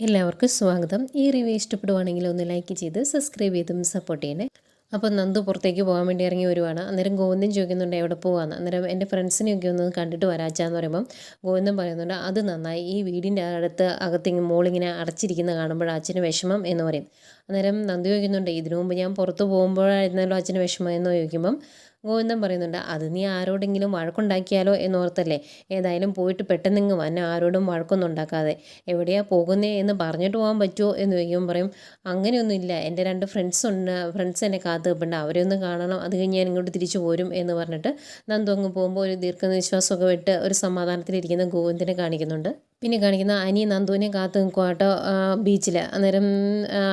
എല്ലാവർക്കും സ്വാഗതം. ഈ റിവ്യൂ ഇഷ്ടപ്പെടുവാണെങ്കിൽ ഒന്ന് ലൈക്ക് ചെയ്ത് സബ്സ്ക്രൈബ് ചെയ്തും സപ്പോർട്ട് ചെയ്യണേ. അപ്പോൾ നന്ദു പുറത്തേക്ക് പോകാൻ വേണ്ടി ഇറങ്ങി വരുവാണ്. അന്നേരം ഗോവിന്ദൻ ചോദിക്കുന്നുണ്ട് എവിടെ പോകാമെന്ന്. അന്നേരം എൻ്റെ ഫ്രണ്ട്സിനെയൊക്കെ ഒന്ന് കണ്ടിട്ട് വരാച്ചാന്ന് പറയുമ്പം ഗോവിന്ദൻ പറയുന്നുണ്ട് അത് നന്നായി, ഈ വീടിൻ്റെ അകത്തിങ്ങനെ മോളിങ്ങനെ അടച്ചിരിക്കുന്ന കാണുമ്പോൾ അച്ഛന് വിഷമം എന്ന് പറയും. അന്നേരം നന്ദു ചോദിക്കുന്നുണ്ട് ഇതിനു മുമ്പ് ഞാൻ പുറത്ത് പോകുമ്പോഴായിരുന്നല്ലോ അച്ഛന് വിഷമം എന്ന് ചോദിക്കുമ്പം ഗോവിന്ദൻ പറയുന്നുണ്ട് അത് നീ ആരോടെങ്കിലും വഴക്കുണ്ടാക്കിയാലോ എന്നോർത്തല്ലേ, ഏതായാലും പോയിട്ട് പെട്ടെന്നിങ്ങ് വന്നെ, ആരോടും വഴക്കൊന്നും ഉണ്ടാക്കാതെ. എവിടെയാ പോകുന്നേ എന്ന് പറഞ്ഞിട്ട് പോകാൻ പറ്റുമോ എന്ന് ചോദിക്കുമ്പോൾ പറയും അങ്ങനെയൊന്നുമില്ല, എൻ്റെ 2 ഫ്രണ്ട്സ് എന്നെ കാത്തു നിൽപ്പുണ്ട്, അവരെ ഒന്ന് കാണണം, അത് കഴിഞ്ഞ് ഞാൻ ഇങ്ങോട്ട് തിരിച്ചു പോരും എന്ന് പറഞ്ഞിട്ട് നന്ദു അങ്ങ് പോകുമ്പോൾ ഒരു ദീർഘനിശ്വാസമൊക്കെ വിട്ട് ഒരു സമാധാനത്തിലിരിക്കുന്ന ഗോവിന്ദനെ കാണിക്കുന്നുണ്ട്. പിന്നെ കാണിക്കുന്ന അനി നന്ദുവിനെ കാത്തു നിൽക്കുക കേട്ടോ ബീച്ചിൽ. അന്നേരം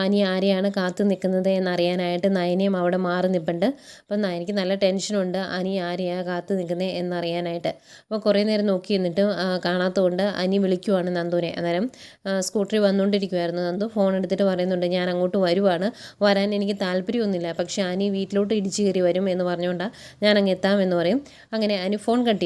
അനി ആരെയാണ് കാത്തു നിൽക്കുന്നത് എന്നറിയാനായിട്ട് നയനയും അവിടെ മാറി നിൽപ്പുണ്ട്. അപ്പം നയനയ്ക്ക് നല്ല ടെൻഷനുണ്ട് അനി ആരെയാണ് കാത്തു നിൽക്കുന്നത് എന്നറിയാനായിട്ട്. അപ്പോൾ കുറേ നേരം നോക്കി നിന്നിട്ടും കാണാത്തതുകൊണ്ട് അനി വിളിക്കുവാണ് നന്ദുവിനെ. അന്നേരം സ്കൂട്ടറിൽ വന്നുകൊണ്ടിരിക്കുമായിരുന്നു നന്ദു. ഫോൺ എടുത്തിട്ട് പറയുന്നുണ്ട് ഞാൻ അങ്ങോട്ട് വരുവാണ്, വരാൻ എനിക്ക് താല്പര്യമൊന്നുമില്ല, പക്ഷേ അനി വീട്ടിലോട്ട് ഇടിച്ചു കയറി വരും എന്ന് പറഞ്ഞുകൊണ്ടാണ് ഞാൻ അങ്ങ് എത്താമെന്ന് പറയും. അങ്ങനെ അനി ഫോൺ കട്ട്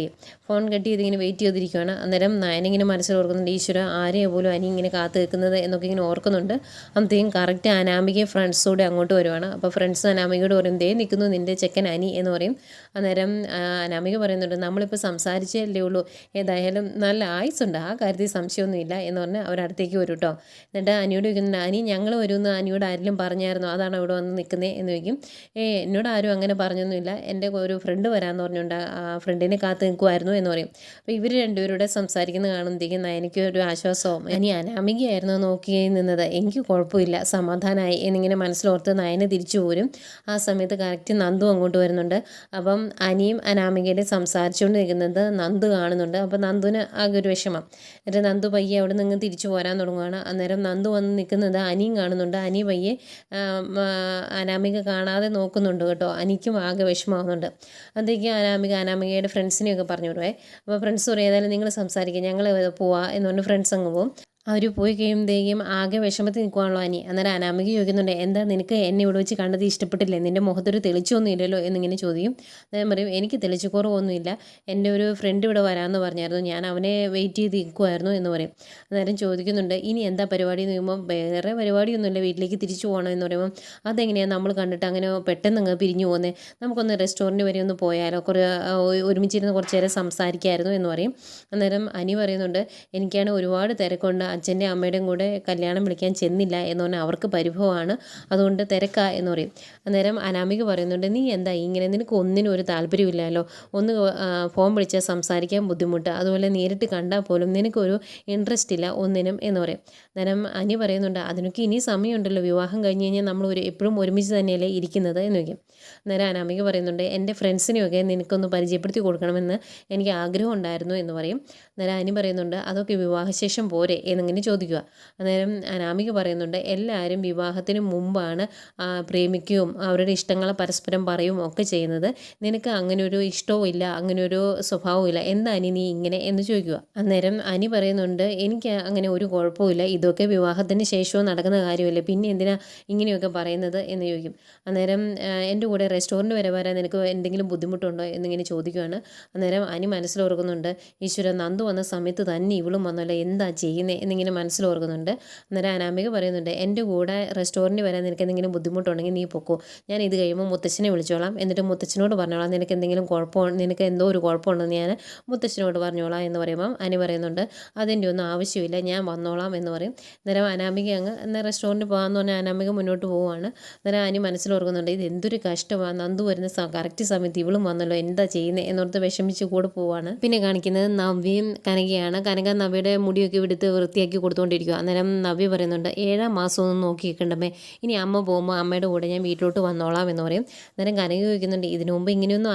ചെയ്ത് ഇങ്ങനെ വെയിറ്റ് ചെയ്തിരിക്കുകയാണ്. അന്നേരം നയനിങ്ങനെ മനസ്സിൽ ഓർക്കുന്നുണ്ട് ഈശ്വര ആരെയോ പോലും അനി ഇങ്ങനെ കാത്തു നിൽക്കുന്നത് എന്നൊക്കെ ഇങ്ങനെ ഓർക്കുന്നുണ്ട്. അന്നത്തേക്കും കറക്റ്റ് അനാമികയെ ഫ്രണ്ട്സോടെ അങ്ങോട്ട് വരുവാണ്. അപ്പോൾ ഫ്രണ്ട്സ് അനാമികയോട് പറയും ദേ നിൽക്കുന്നു നിൻ്റെ ചെക്കൻ അനി എന്ന് പറയും. അന്നേരം അനാമിക പറയുന്നുണ്ട് നമ്മളിപ്പോൾ സംസാരിച്ചല്ലേ ഉള്ളൂ, ഏതായാലും നല്ല ആയുസുണ്ട്, ആ കാര്യത്തിൽ സംശയമൊന്നുമില്ല എന്ന് പറഞ്ഞ് അവരടുത്തേക്ക് വരും കേട്ടോ. എന്നിട്ട് അനിയോട് ചോദിക്കുന്നുണ്ട് അനി ഞങ്ങൾ വരുമെന്ന് അനിയോട് ആരെങ്കിലും പറഞ്ഞായിരുന്നോ, അതാണ് ഇവിടെ വന്ന് നിൽക്കുന്നത് എന്ന് ചോദിക്കും. എന്നോട് ആരും അങ്ങനെ പറഞ്ഞൊന്നുമില്ല, എൻ്റെ ഒരു ഫ്രണ്ട് വരാമെന്ന് പറഞ്ഞുകൊണ്ട് ആ ഫ്രണ്ടിനെ കാത്ത് നിൽക്കുമായിരുന്നു എന്ന് പറയും. അപ്പോൾ ഇവർ രണ്ടുപേരുടെ സംസാരിക്കുന്ന കാണുമ്പോഴത്തേക്കും എനിക്ക് ഒരു ആശ്വാസവും ഇനി അനാമികയായിരുന്നു നോക്കി നിന്നത്, എനിക്ക് കുഴപ്പമില്ല സമാധാനമായി എന്നിങ്ങനെ മനസ്സിലോർത്ത് നയനെ തിരിച്ചു പോരും. ആ സമയത്ത് കറക്റ്റ് നന്ദു അങ്ങോട്ട് വരുന്നുണ്ട്. അപ്പം അനിയും അനാമികയുടെ സംസാരിച്ചുകൊണ്ട് നിൽക്കുന്നത് നന്ദു കാണുന്നുണ്ട്. അപ്പം നന്ദുവിന് ആകെ ഒരു വിഷമം. എന്നിട്ട് നന്ദു പയ്യെ അവിടെ നിന്ന് തിരിച്ചു പോരാൻ തുടങ്ങുകയാണ്. അന്നേരം നന്ദു വന്ന് നിൽക്കുന്നത് അനിയും കാണുന്നുണ്ട്. അനി പയ്യെ അനാമിക കാണാതെ നോക്കുന്നുണ്ട് കേട്ടോ. അനിക്കും ആകെ വിഷമമാകുന്നുണ്ട്. അതൊക്കെ അനാമികയുടെ ഫ്രണ്ട്സിനെയൊക്കെ പറഞ്ഞു വിടുവേ. അപ്പോൾ ഫ്രണ്ട്സ് പറയും ഏതായാലും നിങ്ങൾ സംസാരിക്കുക, ഞങ്ങൾ പോവാം എന്ന് പറഞ്ഞ് ഫ്രണ്ട്സ് അങ്ങ് പോകും. അവർ പോയി കഴിയുമ്പോഴത്തേക്കും ആകെ വിഷമത്തിൽ നിൽക്കുവാണല്ലോ അനി. അന്നേരം അനാമിക ചോദിക്കുന്നുണ്ട് എന്താ നിനക്ക് എന്നെ ഇവിടെ വെച്ച് കണ്ടത് ഇഷ്ടപ്പെട്ടില്ലേ, നിൻ്റെ മുഖത്തൊരു തെളിച്ചൊന്നും ഇല്ലല്ലോ എന്നിങ്ങനെ ചോദിക്കും. ഞാൻ പറയും എനിക്ക് തെളിച്ചുകുറവൊന്നുമില്ല, എൻ്റെ ഒരു ഫ്രണ്ട് ഇവിടെ വരാമെന്ന് പറഞ്ഞായിരുന്നു, ഞാൻ അവനെ വെയിറ്റ് ചെയ്ത് നിൽക്കുമായിരുന്നു എന്ന് പറയും. അന്നേരം ചോദിക്കുന്നുണ്ട് ഇനി എന്താ പരിപാടി എന്ന് ചോദിക്കുമ്പോൾ വേറെ പരിപാടിയൊന്നുമില്ല, വീട്ടിലേക്ക് തിരിച്ചു പോകണം എന്ന് പറയുമ്പോൾ അതെങ്ങനെയാണ് നമ്മൾ കണ്ടിട്ട് അങ്ങനെ പെട്ടെന്ന് അങ്ങ് പിരിഞ്ഞു പോകുന്നത്, നമുക്കൊന്ന് റെസ്റ്റോറൻറ്റ് വരെ ഒന്ന് പോയാലോ, ഒരുമിച്ചിരുന്ന് കുറച്ച് നേരം സംസാരിക്കായിരുന്നു എന്ന് പറയും. അന്നേരം അനി പറയുന്നുണ്ട് എനിക്കാണ് ഒരുപാട് തിരക്കുണ്ട്, അച്ഛൻ്റെ അമ്മയുടെയും കൂടെ കല്യാണം വിളിക്കാൻ ചെന്നില്ല എന്ന് പറഞ്ഞാൽ അവർക്ക് പരിഭവമാണ്, അതുകൊണ്ട് തിരക്കാ എന്ന് പറയും. അന്നേരം അനാമിക പറയുന്നുണ്ട് നീ എന്താ ഇങ്ങനെ, നിനക്ക് ഒന്നിനും ഒരു താല്പര്യമില്ലല്ലോ, ഒന്ന് ഫോൺ വിളിച്ചാൽ സംസാരിക്കാൻ ബുദ്ധിമുട്ട്, അതുപോലെ നേരിട്ട് കണ്ടാൽ പോലും നിനക്കൊരു ഇൻട്രസ്റ്റ് ഇല്ല ഒന്നിനും എന്ന് പറയും. അന്നേരം അനി പറയുന്നുണ്ട് അതിനൊക്കെ ഇനി സമയമുണ്ടല്ലോ, വിവാഹം കഴിഞ്ഞ് കഴിഞ്ഞാൽ നമ്മൾ എപ്പോഴും ഒരുമിച്ച് തന്നെയല്ലേ ഇരിക്കുന്നത് എന്ന് വയ്ക്കും. അന്നേരം അനാമിക പറയുന്നുണ്ട് എൻ്റെ ഫ്രണ്ട്സിനെയൊക്കെ നിനക്കൊന്ന് പരിചയപ്പെടുത്തി കൊടുക്കണമെന്ന് എനിക്ക് ആഗ്രഹം ഉണ്ടായിരുന്നു എന്ന് പറയും. അന്നേരം അനി പറയുന്നുണ്ട് അതൊക്കെ വിവാഹശേഷം പോരെ എന്നിങ്ങനെ ചോദിക്കുക. അന്നേരം അനാമിക പറയുന്നുണ്ട് എല്ലാവരും വിവാഹത്തിന് മുമ്പാണ് പ്രേമിക്കുകയും അവരുടെ ഇഷ്ടങ്ങളെ പരസ്പരം പറയുകയും ഒക്കെ ചെയ്യുന്നത്, നിനക്ക് അങ്ങനെ ഒരു ഇഷ്ടവും ഇല്ല, അങ്ങനെ ഒരു സ്വഭാവവും ഇല്ല, എന്താ അനി നീ ഇങ്ങനെ എന്ന് ചോദിക്കുക. അന്നേരം അനി പറയുന്നുണ്ട് എനിക്ക് അങ്ങനെ ഒരു കുഴപ്പമില്ല, ഇതൊക്കെ വിവാഹത്തിന് ശേഷവും നടക്കുന്ന കാര്യമല്ലേ, പിന്നെ എന്തിനാ ഇങ്ങനെയൊക്കെ പറയുന്നത് എന്ന് ചോദിക്കും. അന്നേരം എൻ്റെ കൂടെ റെസ്റ്റോറൻറ്റ് വരെ വരാൻ നിനക്ക് എന്തെങ്കിലും ബുദ്ധിമുട്ടുണ്ടോ എന്നിങ്ങനെ ചോദിക്കുകയാണ്. അന്നേരം അനി മനസ്സിലോർക്കുന്നുണ്ട് ഈശ്വര നന്ദു വന്ന സമയത്ത് തന്നെ ഇവളും വന്നല്ലോ, എന്താ ചെയ്യുന്നത് എന്നിങ്ങനെ മനസ്സിലോർക്കുന്നുണ്ട്. അന്നേരം അനാമിക പറയുന്നുണ്ട് എൻ്റെ കൂടെ റെസ്റ്റോറൻറ്റ് വരാൻ നിനക്ക് എന്തെങ്കിലും ബുദ്ധിമുട്ടുണ്ടെങ്കിൽ നീ പൊക്കോ, ഞാൻ ഇത് കഴിയുമ്പോൾ മുത്തച്ഛനെ വിളിച്ചോളാം, എന്നിട്ട് മുത്തച്ഛനോട് പറഞ്ഞോളാം നിനക്ക് എന്തെങ്കിലും നിനക്ക് എന്തോ ഒരു കുഴപ്പമുണ്ടെന്ന് ഞാൻ മുത്തച്ഛനോട് പറഞ്ഞോളാം എന്ന് പറയുമ്പം അനി പറയുന്നുണ്ട് അതിൻ്റെ ഒന്നും ആവശ്യമില്ല, ഞാൻ വന്നോളാം എന്ന് പറയും. അന്നേരം അനാമിക എന്നാൽ റെസ്റ്റോറൻറ്റ് പോകാമെന്ന് പറഞ്ഞാൽ അനാമിക മുന്നോട്ട് പോവുകയാണ്. അന്നേരം അനി മനസ്സിലോർക്കുന്നുണ്ട് ഇത് എന്തൊരു കഷ്ടമാണ്, നന്ദു വരുന്ന കറക്റ്റ് സമയത്ത് ഇവളും വന്നല്ലോ, എന്താ ചെയ്യുന്നത് എന്നോർത്ത് വിഷമിച്ച് കൂടെ പോവാണ്. പിന്നെ കാണിക്കുന്നത് നവ്യയും കനകയാണ്. കനക നവ്യയുടെ മുടിയൊക്കെ എടുത്ത് വൃത്തിയാക്കി കൊടുത്തുകൊണ്ടിരിക്കുക. അന്നേരം നവ്യ പറയുന്നുണ്ട് 7ാം മാസം ഒന്നും നോക്കി നിൽക്കണ്ടമേ, ഇനി അമ്മ പോകുമ്പോൾ അമ്മയുടെ കൂടെ ഞാൻ വീട്ടിലോട്ട് വന്നോളാം എന്ന് പറയും. അന്നേരം കനക ചോദിക്കുന്നുണ്ട് ഇതിനു മുമ്പ് ഇങ്ങനെയൊന്നും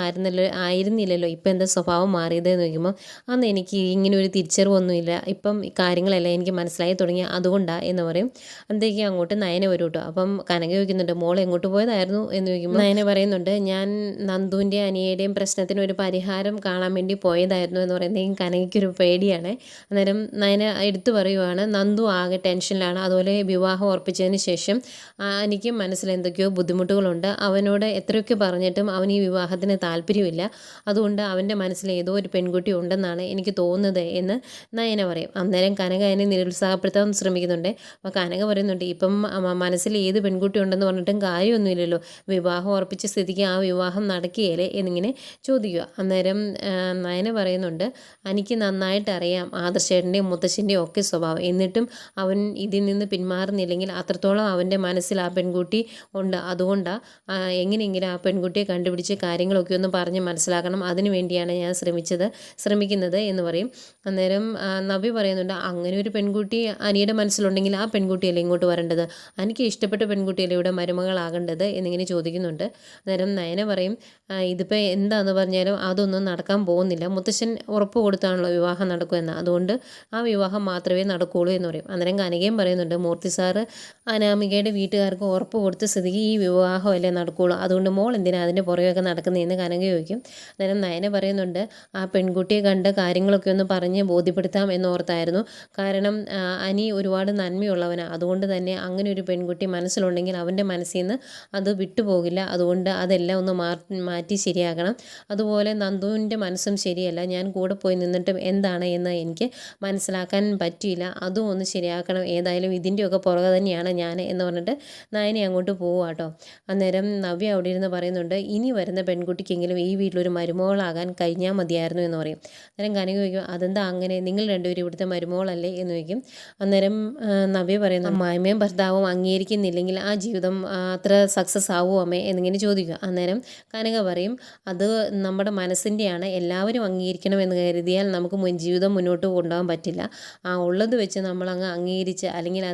ആയിരുന്നില്ലല്ലോ, ഇപ്പം എന്താ സ്വഭാവം മാറിയതെന്ന് ചോദിക്കുമ്പോൾ അന്ന് എനിക്ക് ഇങ്ങനെ ഒരു തിരിച്ചറിവൊന്നുമില്ല, ഇപ്പം കാര്യങ്ങളെല്ലാം എനിക്ക് മനസ്സിലായി തുടങ്ങി അതുകൊണ്ടാണ് എന്ന് പറയും. അന്നേക്ക് അങ്ങോട്ട് നയന വരും കേട്ടോ. അപ്പം കനക ചോദിക്കുന്നുണ്ട് മോൾ എങ്ങോട്ട് പോയതായിരുന്നു എന്ന് ചോദിക്കുമ്പോൾ നയന പറയുന്നുണ്ട് ഞാൻ നന്ദുവിൻ്റെ അനിയുടെയും പ്രശ്നത്തിന് ഒരു പരിഹാരം കാണാൻ വേണ്ടി പോയതായിരുന്നു എന്ന് പറയുന്നതെങ്കിൽ കനകയ്ക്ക് ഒരു പേടിയാണ്. അന്നേരം നയന എടുത്തു പറയുവാണ്, നന്ദു ആകെ ടെൻഷനിലാണ്. അതുപോലെ വിവാഹം ഉറപ്പിച്ചതിന് ശേഷം എനിക്കും മനസ്സിൽ എന്തൊക്കെയോ ബുദ്ധിമുട്ടുകളുണ്ട്. അവനോട് എത്രയൊക്കെ പറഞ്ഞിട്ടും അവൻ ഈ വിവാഹത്തിന് താല്പര്യമില്ല. അതുകൊണ്ട് അവൻ്റെ മനസ്സിൽ ഏതോ ഒരു പെൺകുട്ടി ഉണ്ടെന്നാണ് എനിക്ക് തോന്നുന്നത് എന്ന് നയന പറയും. അന്നേരം കനക അതിനെ നിരുത്സാഹപ്പെടുത്താൻ ശ്രമിക്കുന്നുണ്ട്. അപ്പോൾ കനക പറയുന്നുണ്ട്, ഇപ്പം മനസ്സിൽ ഏത് പെൺകുട്ടി ഉണ്ടെന്ന് പറഞ്ഞിട്ടും കാര്യമൊന്നുമില്ലല്ലോ, വിവാഹം ഉറപ്പിച്ച സ്ഥിതിക്ക് ആ വിവാഹം നടക്കുകയില്ലേ എന്നിങ്ങനെ ചോദിക്കുക. അന്നേരം നയന പറയുന്നുണ്ട്, എനിക്ക് നന്നായിട്ട് അറിയാം ആദർശേട്ടൻ്റെയും മുത്തശ്ശൻ്റെയും ഒക്കെ സ്വഭാവം. എന്നിട്ടും അവൻ ഇതിൽ നിന്ന് പിന്മാറുന്നില്ലെങ്കിൽ അത്രത്തോളം അവൻ്റെ മനസ്സിൽ ആ പെൺകുട്ടി ഉണ്ട്. അതുകൊണ്ടാണ് എങ്ങനെയെങ്കിലും ആ പെൺകുട്ടിയെ കണ്ടുപിടിച്ച് കാര്യങ്ങളൊക്കെ ഒന്ന് പറഞ്ഞ് മനസ്സിലാക്കണം. അതിനു വേണ്ടിയാണ് ഞാൻ ശ്രമിക്കുന്നത് എന്ന് പറയും. അന്നേരം നവ്യ പറയുന്നുണ്ട്, അങ്ങനെ ഒരു പെൺകുട്ടി അനിയുടെ മനസ്സിലുണ്ടെങ്കിൽ ആ പെൺകുട്ടിയല്ലേ ഇങ്ങോട്ട് വരേണ്ടത്, എനിക്ക് ഇഷ്ടപ്പെട്ട പെൺകുട്ടിയല്ലേ ഇവിടെ മരുമകളാകേണ്ടത് എന്നിങ്ങനെ ചോദിക്കുന്നുണ്ട്. അന്നേരം നയന പറയും, ഇതിപ്പോൾ എന്താണെന്ന് പറഞ്ഞാലും അതൊന്നും നടക്കാൻ പോകുന്നില്ല, മുത്തശ്ശൻ ഉറപ്പ് കൊടുത്താണല്ലോ വിവാഹം നടക്കുമെന്ന്, അതുകൊണ്ട് ആ വിവാഹം മാത്രമേ നടക്കുകയുള്ളൂ എന്ന് പറയും. അന്നേരം കനകയും പറയുന്നുണ്ട്, മൂർത്തി സാറ് അനാമികയുടെ വീട്ടുകാർക്ക് ഉറപ്പ് കൊടുത്ത സ്ഥിതിക്ക് ഈ വിവാഹമല്ലേ നടക്കുകയുള്ളൂ, അതുകൊണ്ട് മോൾ എന്തിനാ അതിൻ്റെ പുറകെയൊക്കെ നടക്കുന്നതെന്ന് കനക ചോദിക്കും. അന്നേരം നയന പറയുന്നുണ്ട്, ആ പെൺകുട്ടിയെ കണ്ട് കാര്യങ്ങളൊക്കെ ഒന്ന് പറഞ്ഞ് ബോധ്യപ്പെടുത്താം എന്നോർത്തായിരുന്നു. കാരണം അനി ഒരുപാട് നന്മയുള്ളവനാണ്. അതുകൊണ്ട് തന്നെ അങ്ങനെ ഒരു പെൺകുട്ടി മനസ്സിലുണ്ടെങ്കിൽ അവൻ്റെ മനസ്സിൽ നിന്ന് അത് വിട്ടുപോകില്ല. അതുകൊണ്ട് അതെല്ലാം ഒന്ന് മാറ്റി ശരിയാക്കണം. അതുപോലെ നന്ദുവിൻ്റെ മനസ്സും ശരിയല്ല, ഞാൻ കൂടെ പോയി നിന്നിട്ടും എന്താണ് എന്ന് എനിക്ക് മനസ്സിലാക്കാൻ പറ്റിയില്ല, അതും ഒന്ന് ശരിയാക്കണം. ഏതായാലും ഇതിൻ്റെയൊക്കെ പുറകെ തന്നെയാണ് ഞാൻ എന്ന് പറഞ്ഞിട്ട് നയനെ അങ്ങോട്ട് പോവുക കേട്ടോ. അന്നേരം നവ്യ അവിടെ ഇരുന്ന് പറയുന്നുണ്ട്, ഇനി വരുന്ന പെൺകുട്ടിക്കെങ്കിലും ഈ വീട്ടിലൊരു മരുമകളാകാൻ കഴിഞ്ഞാൽ മതിയായിരുന്നു എന്ന് പറയും. അന്നേരം കനക ചോദിക്കും, അതെന്താ അങ്ങനെ, നിങ്ങൾ രണ്ടുപേരും ഇവിടുത്തെ മരുമകളല്ലേ എന്ന് ചോദിക്കും. അന്നേരം നവ്യ പറയുന്നു, അമ്മായിമ്മയും ഭർത്താവും അംഗീകരിക്കുന്നില്ലെങ്കിൽ ആ ജീവിതം അത്ര സക്സസ് ആവുമോ അമ്മേ എന്നിങ്ങനെ ചോദിക്കുക. അന്നേരം കനക പറയും, അത് നമ്മുടെ മനസ്സിൻ്റെയാണ്, എല്ലാവരും അംഗീകരിക്കണം എന്ന് കരുതിയാൽ നമുക്ക് ജീവിതം മുന്നോട്ട് കൊണ്ടുപോകാൻ പറ്റില്ല. ഉള്ളത് വെച്ച് നമ്മളങ്ങ് അംഗീകരിച്ച് അല്ലെങ്കിൽ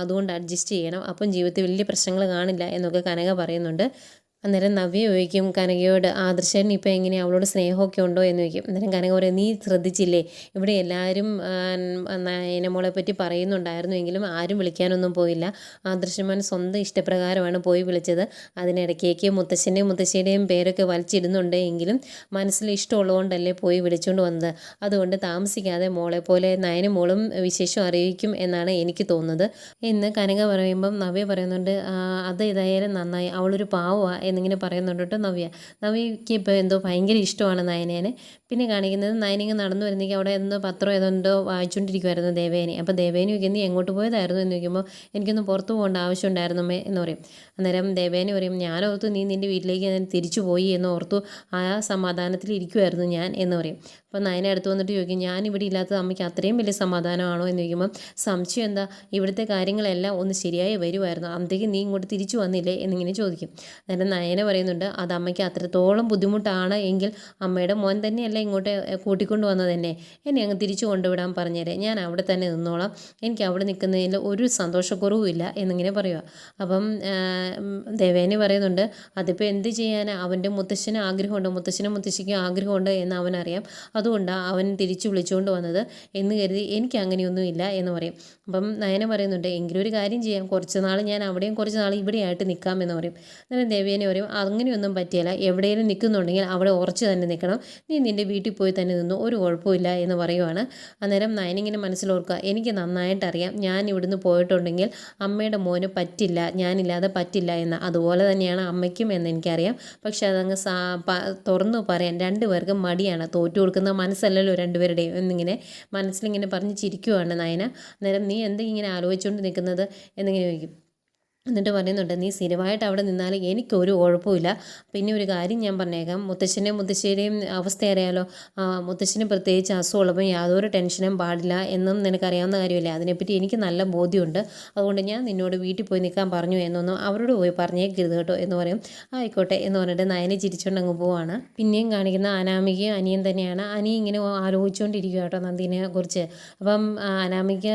അതുകൊണ്ട് അഡ്ജസ്റ്റ് ചെയ്യണം, അപ്പം ജീവിതത്തിൽ വലിയ പ്രശ്നങ്ങൾ കാണില്ല എന്നൊക്കെ കനക പറയുന്നുണ്ട്. അന്നേരം നവ്യ ചോദിക്കും കനകയോട്, ആദർശേട്ടൻ ഇപ്പോൾ എങ്ങനെയാണ്, അവളോട് സ്നേഹമൊക്കെ ഉണ്ടോ എന്ന് ചോദിക്കും. അന്നേരം കനക പറയും, നീ ശ്രദ്ധിച്ചില്ലേ, ഇവിടെ എല്ലാവരും നയനമോളെ പറ്റി പറയുന്നുണ്ടായിരുന്നു, എങ്കിലും ആരും വിളിക്കാനൊന്നും പോയില്ല. ആദർശമാൻ സ്വന്തം ഇഷ്ടപ്രകാരമാണ് പോയി വിളിച്ചത്. അതിനിടയ്ക്കേക്ക് മുത്തശ്ശൻ്റെയും മുത്തശ്ശിയുടെയും പേരൊക്കെ വലിച്ചിടുന്നുണ്ട്, എങ്കിലും മനസ്സിൽ ഇഷ്ടമുള്ളതുകൊണ്ടല്ലേ പോയി വിളിച്ചുകൊണ്ട് വന്നത്. അതുകൊണ്ട് താമസിക്കാതെ മോളെ പോലെ നയനമോളും വിശേഷം അറിയിക്കും എന്നാണ് എനിക്ക് തോന്നുന്നത് എന്ന് കനക പറയുമ്പം നവ്യ പറയുന്നുണ്ട്, അത് ഏതായാലും നന്നായി, അവളൊരു പാവമാണ് എന്നിങ്ങനെ പറയുന്നുണ്ട് കേട്ടോ നവ്യയ്ക്ക് ഇപ്പോൾ എന്തോ ഭയങ്കര ഇഷ്ടമാണ് നയനേനെ. പിന്നെ കാണിക്കുന്നത് നയനിങ്ങ് നടന്നു വരുന്നെങ്കിൽ അവിടെ എന്തോ പത്രം ഏതെന്തോ വായിച്ചുകൊണ്ടിരിക്കുമായിരുന്നു ദേവേനെ. അപ്പോൾ ദേവേനെ ചോദിക്കും, നീ എങ്ങോട്ട് പോയതായിരുന്നു എന്ന് ചോദിക്കുമ്പോൾ, എനിക്കൊന്ന് പുറത്ത് പോകേണ്ട ആവശ്യമുണ്ടായിരുന്നു അമ്മേ എന്ന് പറയും. അന്നേരം ദേവേനെ പറയും, ഞാൻ ഓർത്തു നീ നിൻ്റെ വീട്ടിലേക്ക് ഞാൻ തിരിച്ചു പോയി എന്ന് ഓർത്തു, ആ സമാധാനത്തിൽ ഇരിക്കുമായിരുന്നു ഞാൻ എന്ന് പറയും. അപ്പോൾ നയന അടുത്ത് വന്നിട്ട് ചോദിക്കും, ഞാൻ ഇവിടെ ഇല്ലാത്തത് അമ്മയ്ക്ക് അത്രയും വലിയ സമാധാനമാണോ എന്ന് ചോദിക്കുമ്പോൾ, സംശയം എന്താ, ഇവിടുത്തെ കാര്യങ്ങളെല്ലാം ഒന്ന് ശരിയായി വരുമായിരുന്നു, അന്നേക്ക് നീ ഇങ്ങോട്ട് തിരിച്ചു വന്നില്ലേ എന്നിങ്ങനെ ചോദിക്കും. അന്നേരം നയന പറയുന്നുണ്ട്, അത് അമ്മയ്ക്ക് അത്രത്തോളം ബുദ്ധിമുട്ടാണ് എങ്കിൽ അമ്മയുടെ മോൻ തന്നെയല്ലേ ഇങ്ങോട്ട് കൂട്ടിക്കൊണ്ട് വന്നത്, എന്നെ അങ്ങ് തിരിച്ചു കൊണ്ടുവിടാൻ പറഞ്ഞേരെ, ഞാൻ അവിടെ തന്നെ നിന്നോളാം, എനിക്ക് അവിടെ നിൽക്കുന്നതിൽ ഒരു സന്തോഷക്കുറവുമില്ല എന്നിങ്ങനെ പറയുക. അപ്പം ദേവേനെ പറയുന്നുണ്ട്, അതിപ്പോൾ എന്ത് ചെയ്യാനാ, അവൻ്റെ മുത്തശ്ശന് ആഗ്രഹമുണ്ട്, മുത്തശ്ശനും മുത്തശ്ശിക്കും ആഗ്രഹമുണ്ട് എന്ന് അവനറിയാം, അതുകൊണ്ടാണ് അവൻ തിരിച്ചു വിളിച്ചുകൊണ്ട് വന്നത് എന്ന് കരുതി എനിക്ക് അങ്ങനെയൊന്നുമില്ല എന്ന് പറയും. അപ്പം നയന പറയുന്നുണ്ട്, എങ്കിലും ഒരു കാര്യം ചെയ്യാം, കുറച്ച് നാൾ ഞാൻ അവിടെയും കുറച്ച് നാൾ ഇവിടെയായിട്ട് നിൽക്കാം എന്ന് പറയും. അന്നേരം ദേവേനെ പറയും, അങ്ങനെയൊന്നും പറ്റിയല്ല, എവിടെയെങ്കിലും നിൽക്കുന്നുണ്ടെങ്കിൽ അവിടെ ഉറച്ച് തന്നെ നിൽക്കണം, നീ നിൻ്റെ വീട്ടിൽ പോയി തന്നെ നിന്നു, ഒരു കുഴപ്പമില്ല എന്ന് പറയുവാണ്. അന്നേരം നയനിങ്ങനെ മനസ്സിലോർക്കുക, എനിക്ക് നന്നായിട്ടറിയാം ഞാൻ ഇവിടുന്ന് പോയിട്ടുണ്ടെങ്കിൽ അമ്മയുടെ മോന് പറ്റില്ല, ഞാനില്ലാതെ പറ്റില്ല എന്ന്, അതുപോലെ തന്നെയാണ് അമ്മയ്ക്കും എന്ന് എനിക്കറിയാം. പക്ഷെ അതങ്ങ് തുറന്നു പറയാൻ രണ്ടുപേർക്കും മടിയാണ്, തോറ്റു കൊടുക്കുന്ന മനസ്സല്ലല്ലോ രണ്ടുപേരുടെയും എന്നിങ്ങനെ മനസ്സിലിങ്ങനെ പറഞ്ഞ് ചിരിക്കുവാണ് നയന. അന്നേരം നീ എന്താ ഇങ്ങനെ ആലോചിച്ചുകൊണ്ട് നിൽക്കുന്നത് എന്നിങ്ങനെ ചോദിക്കും. എന്നിട്ട് പറയുന്നുണ്ട്, നീ സ്ഥിരമായിട്ട് അവിടെ നിന്നാൽ എനിക്കൊരു കുഴപ്പമില്ല. പിന്നെ ഒരു കാര്യം ഞാൻ പറഞ്ഞേക്കാം, മുത്തശ്ശൻ്റെയും മുത്തശ്ശിയുടെയും അവസ്ഥ അറിയാലോ, മുത്തശ്ശന് പ്രത്യേകിച്ച് അസുഖമുള്ളപ്പോൾ യാതൊരു ടെൻഷനും പാടില്ല എന്നും നിനക്കറിയാവുന്ന കാര്യമല്ലേ, അതിനെപ്പറ്റി എനിക്ക് നല്ല ബോധ്യമുണ്ട്, അതുകൊണ്ട് ഞാൻ നിന്നോട് വീട്ടിൽ പോയി നിൽക്കാൻ പറഞ്ഞു എന്നൊന്നും അവരോട് പോയി പറഞ്ഞേക്കരുത് കേട്ടോ എന്ന് പറയും. ആയിക്കോട്ടെ എന്ന് പറഞ്ഞിട്ട് നയനെ ചിരിച്ചുകൊണ്ട് അങ്ങ് പോവാണ്. പിന്നെയും കാണിക്കുന്ന അനാമികയും അനിയൻ തന്നെയാണ്. അനി ഇങ്ങനെ ആലോചിച്ചുകൊണ്ടിരിക്കുക കേട്ടോ നന്ദിനെ കുറിച്ച്. അപ്പം അനാമിക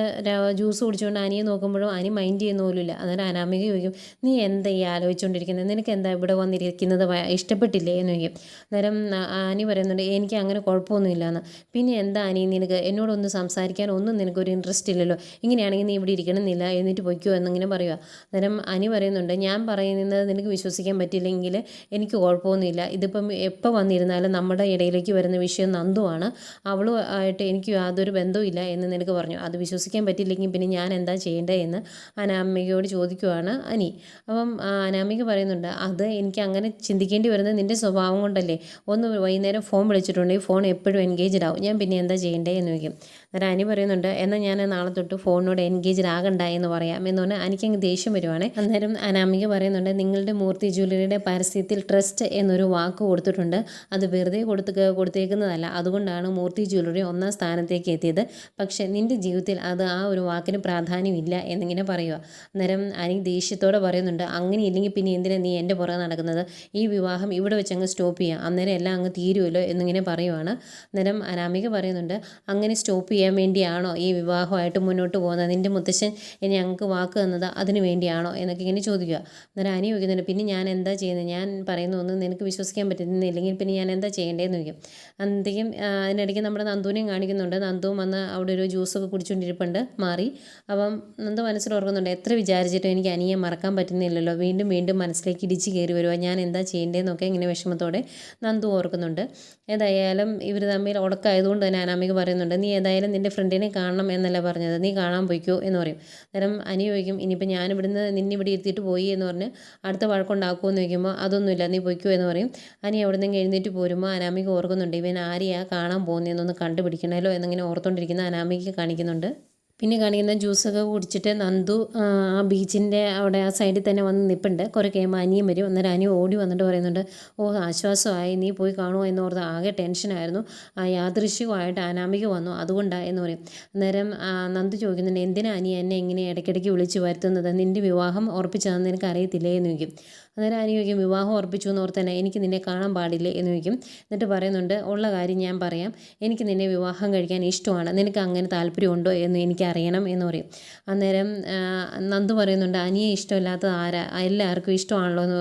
ജ്യൂസ് കുടിച്ചുകൊണ്ട് അനിയെ നോക്കുമ്പോഴും അനി മൈൻഡ് ചെയ്യുന്ന പോലുമില്ല. അന്നേരം അനാമിക അനാമിക ചോദിക്കും, നീ എന്താ ഈ ആലോചിച്ചുകൊണ്ടിരിക്കുന്നത്, നിനക്ക് എന്താ ഇവിടെ വന്നിരിക്കുന്നത് ഇഷ്ടപ്പെട്ടില്ലേ എന്ന് ചോദിക്കും. അന്നേരം അനി പറയുന്നുണ്ട്, എനിക്ക് അങ്ങനെ കുഴപ്പമൊന്നുമില്ല എന്ന്. പിന്നെ എന്താ അനി നിനക്ക് എന്നോടൊന്ന് സംസാരിക്കാൻ ഒന്നും നിനക്കൊരു ഇൻട്രസ്റ്റ് ഇല്ലല്ലോ, ഇങ്ങനെയാണെങ്കിൽ നീ ഇവിടെ ഇരിക്കണമെന്നില്ല, എന്നിട്ട് പൊയ്ക്കോ എന്നിങ്ങനെ പറയുക. അന്നേരം അനി പറയുന്നുണ്ട്, ഞാൻ പറയുന്നത് നിനക്ക് വിശ്വസിക്കാൻ പറ്റില്ലെങ്കിൽ എനിക്ക് കുഴപ്പമൊന്നുമില്ല, ഇതിപ്പം എപ്പോൾ വന്നിരുന്നാലും നമ്മുടെ ഇടയിലേക്ക് വരുന്ന വിഷയം നന്ദുവാണ്, അവളുമായിട്ട് എനിക്ക് യാതൊരു ബന്ധവുമില്ല എന്ന് നിനക്ക് പറഞ്ഞു. അത് വിശ്വസിക്കാൻ പറ്റില്ലെങ്കിൽ പിന്നെ ഞാൻ എന്താ ചെയ്യേണ്ടത് എന്ന് അനാമികയോട് ചോദിക്കുവാണ് അനി. അപ്പം അനാമിക പറയുന്നുണ്ട്, അത് എനിക്ക് അങ്ങനെ ചിന്തിക്കേണ്ടി വരുന്നത് നിൻ്റെ സ്വഭാവം കൊണ്ടല്ലേ, ഒന്ന് വൈകുന്നേരം ഫോൺ വിളിച്ചിട്ടുണ്ടെങ്കിൽ ഫോൺ എപ്പോഴും എൻഗേജ്ഡ് ആവും, ഞാൻ പിന്നെ എന്താ ചെയ്യേണ്ടത് എന്ന് ചോദിക്കും. അന്നേരം അനി പറയുന്നുണ്ട്, എന്നാൽ ഞാൻ നാളെ തൊട്ട് ഫോണിനോട് എൻഗേജ്ഡ് ആകണ്ട എന്ന് പറയാം എന്ന് പറഞ്ഞാൽ എനിക്കങ്ങ് ദേഷ്യം വരുവാണ്. അന്നേരം അനാമിക പറയുന്നുണ്ട്, നിങ്ങളുടെ മൂർത്തി ജ്വല്ലറിയുടെ പരസ്യത്തിൽ ട്രസ്റ്റ് എന്നൊരു വാക്ക് കൊടുത്തിട്ടുണ്ട്, അത് വെറുതെ കൊടുത്തേക്കുന്നതല്ല, അതുകൊണ്ടാണ് മൂർത്തി ജ്വല്ലറി 1ാം സ്ഥാനത്തേക്ക് എത്തിയത്, പക്ഷേ നിൻ്റെ ജീവിതത്തിൽ അത് ആ ഒരു വാക്കിന് പ്രാധാന്യമില്ല എന്നിങ്ങനെ പറയുക. അന്നേരം അനി ദേഷ്യത്തോടെ പറയുന്നുണ്ട്, അങ്ങനെ ഇല്ലെങ്കിൽ പിന്നെ എന്തിനാ നീ എൻ്റെ പുറകെ നടക്കുന്നത്, ഈ വിവാഹം ഇവിടെ വെച്ച് അങ്ങ് സ്റ്റോപ്പ് ചെയ്യാം, അന്നേരം എല്ലാം അങ്ങ് തീരുമല്ലോ എന്നിങ്ങനെ പറയുവാണ്. അന്നേരം അനാമിക പറയുന്നുണ്ട്, അങ്ങനെ സ്റ്റോപ്പ് ചെയ്യാൻ വേണ്ടിയാണോ ഈ വിവാഹമായിട്ട് മുന്നോട്ട് പോകുന്നത്, നിൻ്റെ മുത്തശ്ശൻ ഇനി ഞങ്ങൾക്ക് വാക്ക് തന്നത് അതിന് വേണ്ടിയാണോ എന്നൊക്കെ ഇങ്ങനെ ചോദിക്കുക. അന്നേരം അനി ചോദിക്കുന്നുണ്ട്, പിന്നെ ഞാൻ എന്താ ചെയ്യുന്നത്, ഞാൻ പറയുന്ന ഒന്നും നിനക്ക് വിശ്വസിക്കാൻ പറ്റുന്നില്ലെങ്കിൽ പിന്നെ ഞാൻ എന്താ ചെയ്യേണ്ടതെന്ന് ചോദിക്കും. അന്നേക്കും അതിനിടയ്ക്ക് നമ്മുടെ നന്ദുവിനെയും കാണിക്കുന്നുണ്ട്. നന്ദുവും വന്ന് അവിടെ ഒരു ജ്യൂസൊക്കെ കുടിച്ചുകൊണ്ടിരിപ്പുണ്ട് മാറി. അപ്പം നന്ദു മനസ്സിലോർക്കുന്നുണ്ട്, എത്ര വിചാരിച്ചിട്ടും എനിക്ക് അനിയെ മറക്കാൻ പറ്റുന്നില്ലല്ലോ, വീണ്ടും വീണ്ടും മനസ്സിലേക്ക് ഇടിച്ച് കയറി വരുക, ഞാൻ എന്താ ചെയ്യേണ്ടതെന്നൊക്കെ ഇങ്ങനെ വിഷമത്തോടെ നന്ദു ഓർക്കുന്നുണ്ട്. ഏതായാലും ഇവർ തമ്മിൽ ഉടക്കായതുകൊണ്ട് തന്നെ അനാമിക പറയുന്നുണ്ട്, നീ ഏതായാലും നിൻ്റെ ഫ്രണ്ടിനെ കാണണം എന്നല്ല പറഞ്ഞത്, നീ കാണാൻ പോയിക്കോ എന്ന് പറയും. അന്നേരം അനി ചോദിക്കും, ഇനിയിപ്പോൾ ഞാനിവിടുന്ന് നിന്നിവിടെ ഇരുത്തിയിട്ട് പോയി എന്ന് പറഞ്ഞ് അടുത്ത വഴക്കുണ്ടാക്കുമോ എന്ന് ചോദിക്കുമ്പോൾ അതൊന്നുമില്ല, നീ പൊയ്ക്കോ എന്ന് പറയും. അനി അവിടെ നിന്ന് എഴുന്നേറ്റ് പോരുമ്പോൾ അനാമിക ഓർക്കുന്നുണ്ട്, ഇവൻ ആരെയാ കാണാൻ പോകുന്നതെന്നൊന്ന് കണ്ടുപിടിക്കണമല്ലോ എന്നിങ്ങനെ ഓർത്തുകൊണ്ടിരിക്കുന്ന അനാമിക കാണിക്കുന്നുണ്ട്. പിന്നെ കാണിക്കുന്ന ജ്യൂസൊക്കെ കുടിച്ചിട്ട് നന്ദു ആ ബീച്ചിൻ്റെ അവിടെ ആ സൈഡിൽ തന്നെ വന്ന് നിൽപ്പുണ്ട്. കുറേ കഴിയുമ്പോൾ അനിയും വരും. അന്നേരം അനി ഓടി വന്നിട്ട് പറയുന്നുണ്ട്, ഓ ആശ്വാസമായി, നീ പോയി കാണുമോ എന്നോർത്ത് ആകെ ടെൻഷനായിരുന്നു, യാദൃശ്ചികമായിട്ട് അനാമിക വന്നു അതുകൊണ്ടാണ് എന്ന് പറയും. അന്നേരം നന്ദു ചോദിക്കുന്നുണ്ട്, എന്തിനാ അനി എന്നെ ഇങ്ങനെ ഇടയ്ക്കിടയ്ക്ക് വിളിച്ച് വരുത്തുന്നത്, നിൻ്റെ വിവാഹം ഉറപ്പിച്ചതെന്ന് നിനക്ക് അറിയത്തില്ലേ എന്ന് ചോദിക്കും. അന്നേരം അനി ചോദിക്കും, വിവാഹം ഉറപ്പിച്ചു എന്ന് ഓർത്ത് തന്നെ എനിക്ക് നിന്നെ കാണാൻ പാടില്ലേ എന്ന് ചോദിക്കും. എന്നിട്ട് പറയുന്നുണ്ട്, ഉള്ള കാര്യം ഞാൻ പറയാം, എനിക്ക് നിന്നെ വിവാഹം കഴിക്കാൻ ഇഷ്ടമാണ്, നിനക്ക് അങ്ങനെ താല്പര്യമുണ്ടോ എന്ന് എനിക്ക് അറിയണം എന്ന് പറയും. അന്നേരം നന്ദു പറയുന്നുണ്ട്, അനിയെ ഇഷ്ടമില്ലാത്തത് ആരാ, എല്ലാവർക്കും ഇഷ്ടമാണല്ലോ എന്ന്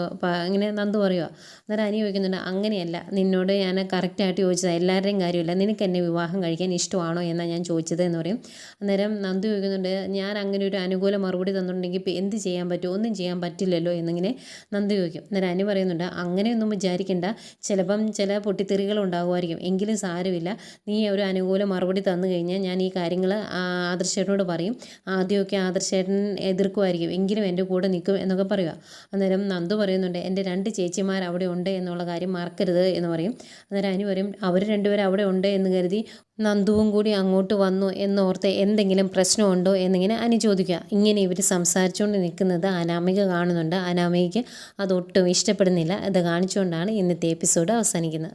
ഇങ്ങനെ നന്ദു പറയുക. അന്നേരം അനി ചോദിക്കുന്നുണ്ട്, അങ്ങനെയല്ല, നിന്നോട് ഞാൻ കറക്റ്റായിട്ട് ചോദിച്ചതാണ്, എല്ലാവരുടെയും കാര്യമില്ല, നിനക്ക് എന്നെ വിവാഹം കഴിക്കാൻ ഇഷ്ടമാണോ എന്നാണ് ഞാൻ ചോദിച്ചത് എന്ന് പറയും. അന്നേരം നന്ദു ചോദിക്കുന്നുണ്ട്, ഞാൻ അങ്ങനെ ഒരു അനുകൂല മറുപടി തന്നിട്ടുണ്ടെങ്കിൽ ഇപ്പോൾ എന്ത് ചെയ്യാൻ പറ്റും, ഒന്നും ചെയ്യാൻ പറ്റില്ലല്ലോ എന്നിങ്ങനെ നന്ദു ചോദിക്കും. അന്നേരം അനി പറയുന്നുണ്ട്, അങ്ങനെയൊന്നും വിചാരിക്കേണ്ട, ചിലപ്പം ചില പൊട്ടിത്തെറികൾ ഉണ്ടാകുമായിരിക്കും, എങ്കിലും സാരമില്ല, നീ ഒരു അനുകൂല മറുപടി തന്നു കഴിഞ്ഞാൽ ഞാൻ ഈ കാര്യങ്ങൾ ആദർശേട്ടനോട് പറയും, ആദ്യമൊക്കെ ആദർശേട്ടൻ എതിർക്കുമായിരിക്കും, എങ്കിലും എൻ്റെ കൂടെ നിൽക്കും എന്നൊക്കെ പറയുക. അന്നേരം നന്ദു പറയുന്നുണ്ട്, എൻ്റെ 2 ചേച്ചിമാർ അവിടെ ഉണ്ട് എന്നുള്ള കാര്യം മറക്കരുത് എന്ന് പറയും. അന്നേരം അനി പറയും, അവർ രണ്ടുപേരും അവിടെ ഉണ്ട് എന്ന് കരുതി നന്ദുവും കൂടി അങ്ങോട്ട് വന്നു എന്നോർത്ത് എന്തെങ്കിലും പ്രശ്നമുണ്ടോ എന്നിങ്ങനെ അനി ചോദിക്കുക. ഇങ്ങനെ ഇവർ സംസാരിച്ചുകൊണ്ട് നിൽക്കുന്നത് അനാമിക കാണുന്നുണ്ട്. അനാമികയ്ക്ക് അതൊട്ടും ഇഷ്ടപ്പെടുന്നില്ല. ഇത് കാണിച്ചുകൊണ്ടാണ് ഇന്നത്തെ എപ്പിസോഡ് അവസാനിക്കുന്നത്.